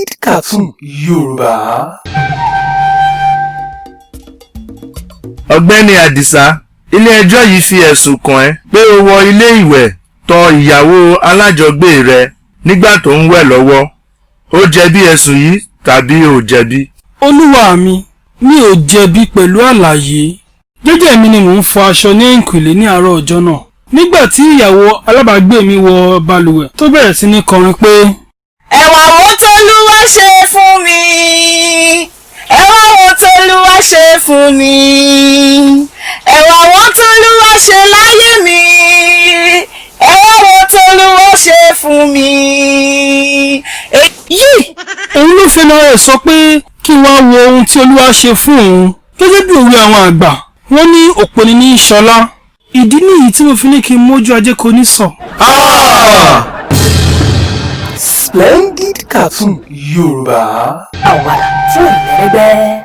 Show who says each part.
Speaker 1: Splendid Cartoon Yorùbá.
Speaker 2: Ọ̀gbẹ́ni Àdìsá, ilé-ẹjọ́ yìí fi ẹ̀sùn kàn ẹ́ pé o wọ ilé ìwẹ̀ tọ̀ ìyàwó alájọgbé rẹ nígbà tó ń wẹ̀ lọ́wọ́. Ó jẹ̀bi ẹ̀sùn yìí tàbí ò jẹ̀bi?
Speaker 3: Olúwa mi ò jẹ̀bi pẹ̀lú àlàyé. Jẹ́jẹ́ mi ni mò ń fọ aṣọ ní ẹ̀yìnkùlé ní àárọ̀ ọjọ́ náà. Nígbà tí ìyàwó alábàágbé mi wọ balùwẹ̀ tó bẹ̀rẹ̀ sí ní kọrin pé
Speaker 4: ẹ wá wo t'Olúwa ṣe fún mi, ẹ wá wo t'Olúwa ṣe fún mi, ẹ wá wo t'Olúwa ṣe láyé mi, ẹ wá wo t'Olúwa ṣe fún mi.
Speaker 3: Òun ló fẹ́ lọ́rọ̀ sọ pé kí wá wo ohun tí Olúwa ṣe fún òun. Gẹ́gẹ́ bí òwe àwọn àgbà, wọ́n ní òpòní ní ṣọlá. Ìdí nìyí tí mo fi ní kí n mójú ajé kò ní sọ.
Speaker 1: Splendid Cartoon Yorùbá.
Speaker 4: Àwàdà fún ìrẹ́gbẹ́.